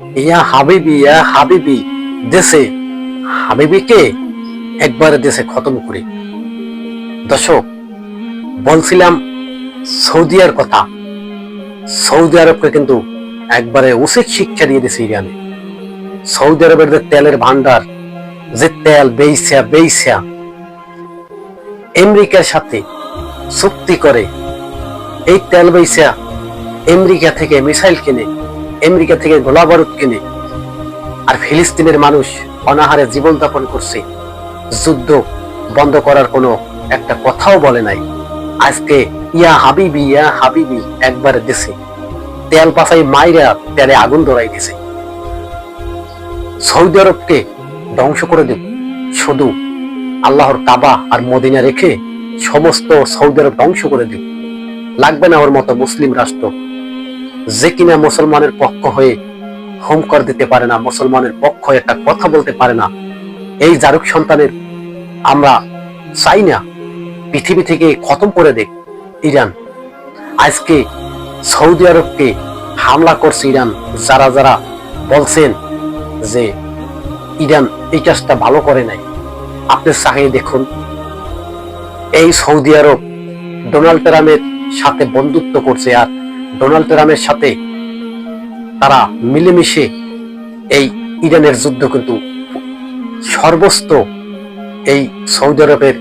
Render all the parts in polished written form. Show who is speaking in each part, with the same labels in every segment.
Speaker 1: ইয়া হাবিবি দেশে হাবিবিকে একবারে দেশে খতম করে। দর্শক, বলছিলাম সৌদিয়ার কথা। সৌদি আরবকে কিন্তু একবারে উচিত শিক্ষা দিয়ে দিছে ইরানে। সৌদি আরবের যে তেলের ভান্ডার, যে তেল বেইসা আমেরিকার সাথে চুক্তি করে এই তেল বেইসা আমেরিকা থেকে মিসাইল কিনে, আমেরিকা থেকে গোলা বারুদ কিনে, আর ফিলিস্তিনের মানুষ অনাহারে জীবনযাপন করছে। যুদ্ধ বন্ধ করার কোনো একটা কথাও বলে নাই। আজকে ইয়া হাবিবি একবারে দিছে তেল পাশাই মাইরা তেলে আগুন ধরাই দিছে। সৌদি আরবকে ধ্বংস করে দিন, শুধু আল্লাহর কাবা আর মদিনা রেখে সমস্ত সৌদি আরব ধ্বংস করে দিন। লাগবে না ওর মতো মুসলিম রাষ্ট্র, যে কিনা মুসলমানের পক্ষ হয়ে হুঙ্কার দিতে পারে না, মুসলমানের পক্ষ হয়ে একটা কথা বলতে পারে না। এই জারুক সন্তানের আমরা চাই না, পৃথিবী থেকে খতম করে দেখ ইরান। আজকে সৌদি আরবকে হামলা করছে ইরান। যারা যারা বলছেন যে ইরান এই কাজটা ভালো করে নাই, আপনি চাহিয়ে দেখুন, এই সৌদি আরব ডোনাল্ড ট্রাম্পের সাথে বন্ধুত্ব করছে, আর ডোনাল্ড ট্রাম্পের সাথে তারা মিলেমিশে এই ইরানের যুদ্ধ কিন্তু সর্বস্ত এই সৌদি আরবের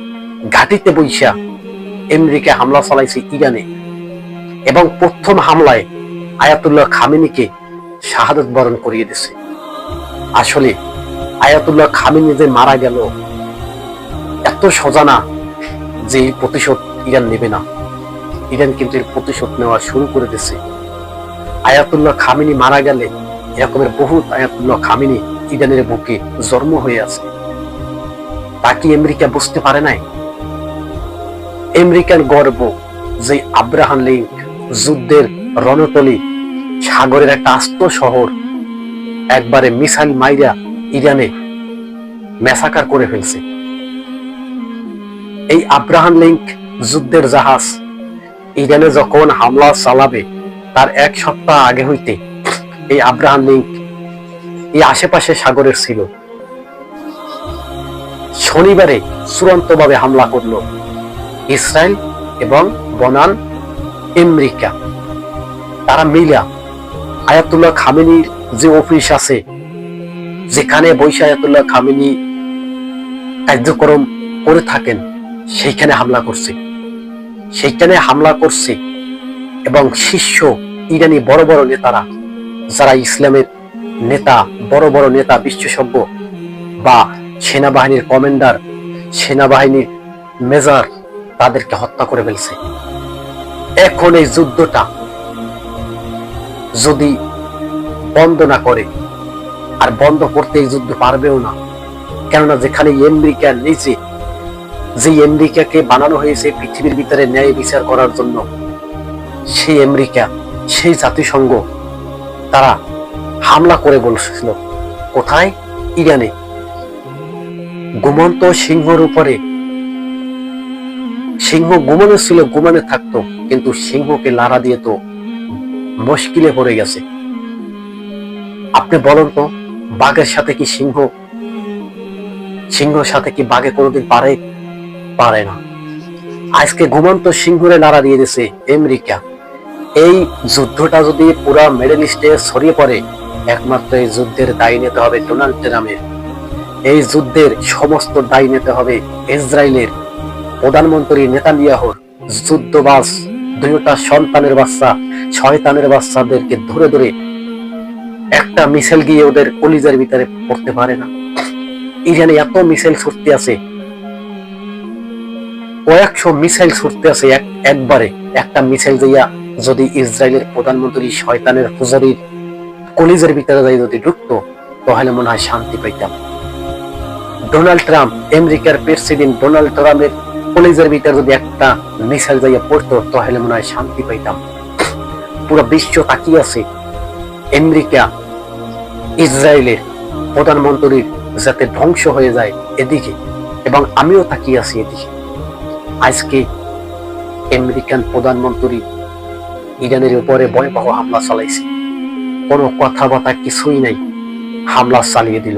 Speaker 1: ঘাটিতে বৈশা আমেরিকা হামলা চালাইছে ইরানে, এবং প্রথম হামলায় আয়াতুল্লাহ খামেনিকে শাহাদত বরণ করিয়ে দিছে। আসলে আয়াতুল্লাহ খামেনি যে মারা গেল এত সোজা না যে এই প্রতিশোধ ইরান নেবে না। ইরান কিন্তু এর প্রতিশোধ নেওয়া শুরু করে দিছে। আয়াতুল্লাহ খামেনি মারা গেলে এরকমের বহুত আয়াতুল্লাহ খামেনি ইরানের বুকে জন্ম হয়ে আছে। তা কি আমেরিকা বুঝতে পারে নাই? আমেরিকার গর্ব যে আব্রাহাম লিঙ্ক যুদ্ধের রণতলী, সাগরের একটা আস্ত শহর একবারে মিসাইল মাইরা ইরানে ম্যাসাকার করে ফেলছে। এই আব্রাহাম লিঙ্ক যুদ্ধের জাহাজ ইরানে যখন হামলা চালাবে তার এক সপ্তাহ আগে হইতে এই আব্রাহাম লিঙ্ক এই আশেপাশে সাগরের ছিল। শনিবারে চূড়ান্তভাবে হামলা করলো ইসরায়েল এবং বনান আমেরিকা। তারা মিলা আয়াতুল্লাহ খামেনির যে অফিস আছে, যেখানে বৈশা আয়াতুল্লাহ খামেনি কার্যক্রম করে থাকেন, সেইখানে হামলা করছে এবং শীর্ষ ইরানি বড় বড় নেতারা, যারা ইসলামের নেতা, বড় বড় নেতা, বিশেষজ্ঞ বা সেনাবাহিনীর কমান্ডার, সেনাবাহিনীর মেজর, তাদেরকে হত্যা করে ফেলছে। এখন এই যুদ্ধটা যদি বন্ধ না করে, আর বন্ধ করতে এই যুদ্ধ পারবেও না, কেননা যেখানে আমেরিকা নিজে, যে আমেরিকাকে বানানো হয়েছে পৃথিবীর ভিতরে ন্যায় বিচার করার জন্য, সেই আমেরিকা, সেই জাতিসংঘ তারা হামলা করে বলছিল কোথায়? ইরানে। ঘুমন্ত সিংহর উপরে, সিংহ ঘুমানো ছিল, ঘুমানে থাকতো, কিন্তু সিংহকে লাড়া দিয়ে তো মুশকিলে পড়ে গেছে। আপনি বলুন তো, বাঘের সাথে কি সিংহর সাথে কি বাঘে কোনোদিন পারে না। আজকে ঘুমন্ত সিংহরে নাড়া দিয়ে দিছে আমেরিকা। এই যুদ্ধটা যদি পুরা মিডল ইস্টে ছড়িয়ে পড়ে, একমাত্র এই যুদ্ধের দায় নিতে হবে ডোনাল্ড ট্রাম্পের। এই যুদ্ধের সমস্ত দায় নিতে হবে ইসরায়েলের প্রধানমন্ত্রী নেতানিয়াহুর। যুদ্ধবাজ দুইটা সন্তানের বাচ্চা, শয়তানের বাচ্চাদেরকে ধরে ধরে একটা মিসাইল গিয়ে ওদের কলিজার ভিতরে পড়তে পারে না। ইরানে এত মিসাইল ছুটতে আছে, কয়েকশো মিসাইল ছুটতে আছে একবারে। একটা মিসাইল দিয়া যদি ইসরায়েলের প্রধানমন্ত্রী শয়তানের ফুজারির কলিজার ভিতরে যাই যদি ঢুকতো, তাহলে মনে হয় শান্তি পাইতাম। ডোনাল্ড ট্রাম্প, আমেরিকার প্রেসিডেন্ট ডোনাল্ড ট্রাম্পের কলিজার ভিতরে যদি একটা মিসাইল যাইয়া পড়তো, তাহলে মনে হয় শান্তি পাইতাম। পুরো বিশ্ব তাকিয়ে আছে আমেরিকা, ইসরায়েলের প্রধানমন্ত্রীর যাতে ধ্বংস হয়ে যায় এদিকে, এবং আমিও তাকিয়ে আছি এদিকে। আজকে আমেরিকান প্রধানমন্ত্রী ইরানের উপরে ভয়াবহ হামলা চালাইছে। কোনো কথাবার্তা কিছুই নাই, হামলা চালিয়ে দিল,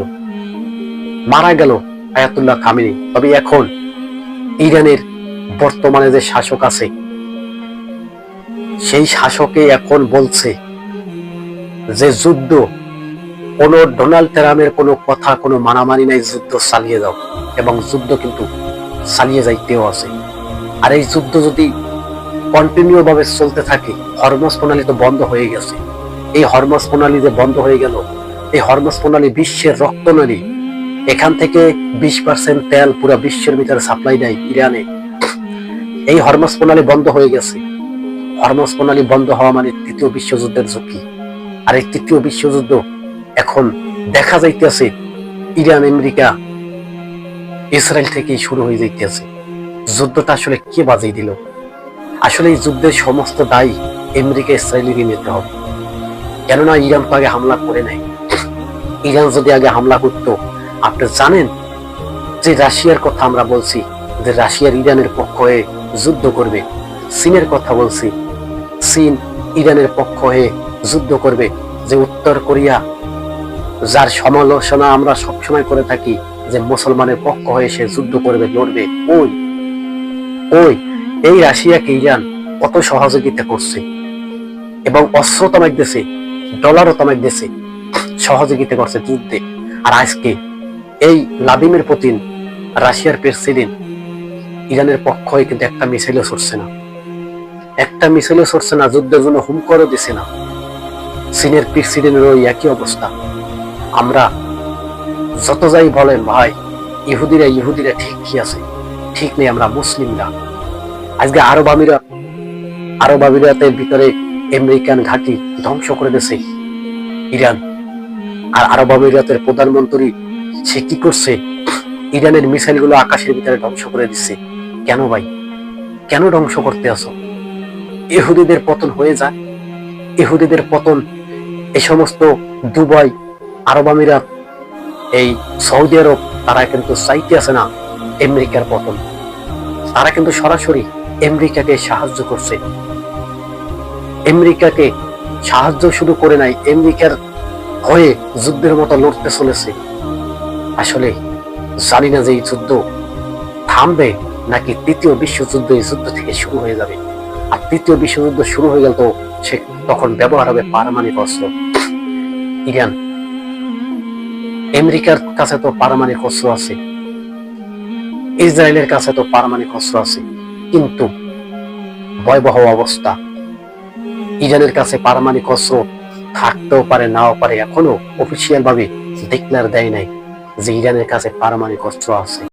Speaker 1: মারা গেল আয়াতুল্লাহ খামেনি। তবে এখন ইরানের বর্তমানে যে শাসক আছে, সেই শাসকে এখন বলছে যে যুদ্ধ, কোন ডোনাল্ড ট্রাম্পের কোনো কথা, কোনো মানামানি নাই, যুদ্ধ চালিয়ে যাও। এবং যুদ্ধ কিন্তু চালিয়ে যাইতেও আছে। আর এই যুদ্ধ যদি কন্টিনিউ ভাবে চলতে থাকে, হরমুজ প্রণালী তো বন্ধ হয়ে গেছে, এই হরমুজ প্রণালী যে বন্ধ হয়ে গেল, এই হরমুজ প্রণালী বিশ্বের রক্তনালী। এখান থেকে 20% তেল পুরো বিশ্বের ভিতরে সাপ্লাই দেয় ইরানে। এই হরমুজ প্রণালী বন্ধ হয়ে গেছে। হরমুজ প্রণালী বন্ধ হওয়া মানে তৃতীয় বিশ্বযুদ্ধের ঝুঁকি। আর এই তৃতীয় বিশ্বযুদ্ধ এখন দেখা যাইতেছে ইরান, আমেরিকা, ইসরায়েল থেকেই শুরু হয়ে যাইতেছে। যুদ্ধটা আসলে কে বাজিয়ে দিল? আসলে এই যুদ্ধের সমস্ত দায়ী আমেরিকা, ইসরায়েলেরই নিতে হবে। কেননা ইরান তো আগে হামলা করে নাই। ইরান যদি আগে হামলা করতো, আপনি জানেন যে রাশিয়ার কথা আমরা বলছি যে রাশিয়ার ইরানের পক্ষ হয়ে যুদ্ধ করবে, চীনের কথা বলছি, চীন ইরানের পক্ষ হয়ে যুদ্ধ করবে, যে উত্তর কোরিয়া, যার সমালোচনা আমরা সবসময় করে থাকি যে মুসলমানের পক্ষ হয়ে সে যুদ্ধ করবে, লড়বে, ওই ওই এই রাশিয়াকে ইরান কত সহযোগিতা করছে এবং অস্ত্র তামাক দিয়েছে, ডলারও তামাক দিয়েছে, সহযোগিতা করছে যুদ্ধে। আর আজকে এই ভ্লাদিমির পুতিন, রাশিয়ার প্রেসিডেন্ট, ইরানের পক্ষ হয়ে কিন্তু একটা মিসাইলও ছুটছে না, একটা মিসাইলও ছুটছে না, যুদ্ধের জন্য হুমকারও দিছে না। চীনের প্রেসিডেন্টের ওই একই অবস্থা। আমরা যত যাই বলেন ভাই, ইহুদিরা ঠিক কি আছে? ঠিক নেই। আমরা মুসলিমরা আজকে আরব আমিরাতের ভিতরে আমেরিকান ঘাঁটি ধ্বংস করে দিয়েছে ইরান। আর আরব আমিরাতের প্রধানমন্ত্রী সে কি করছে? ইরানের মিসাইল গুলো আকাশের ভিতরে ধ্বংস করে দিচ্ছে। কেন ভাই, কেন ধ্বংস করতে আসো? ইহুদিদের পতন হয়ে যায়, ইহুদিদের পতন। এই সমস্ত দুবাই, আরব আমিরাত, এই সৌদি আরব, তারা কিন্তু চাইতে আছে না আমেরিকার পতন। তারা কিন্তু সরাসরি আমেরিকাকে সাহায্য করছে। আমেরিকাকে সাহায্য শুরু করে নাই, আমেরিকার হয়ে যুদ্ধের মতো লড়তে চলেছে। আসলে জানি না যে এই যুদ্ধ থামবে নাকি তৃতীয় বিশ্বযুদ্ধ এই যুদ্ধ থেকে শুরু হয়ে যাবে। আর তৃতীয় বিশ্বযুদ্ধ শুরু হয়ে গেল তো সে তখন ব্যবহার হবে পারমাণবিক অস্ত্র। ইরান, আমেরিকার কাছে তো পারমাণবিক অস্ত্র আছে, ইসরায়েলের কাছে তো পারমাণবিক অস্ত্র আছে, কিন্তু ভয়াবহ অবস্থা। ইরানের কাছে পারমাণবিক অস্ত্র থাকতেও পারে, নাও পারে। এখনো অফিসিয়াল ভাবে ডিক্লেয়ার দেয় নাই যে ইরানের কাছে পারমাণবিক অস্ত্র আছে।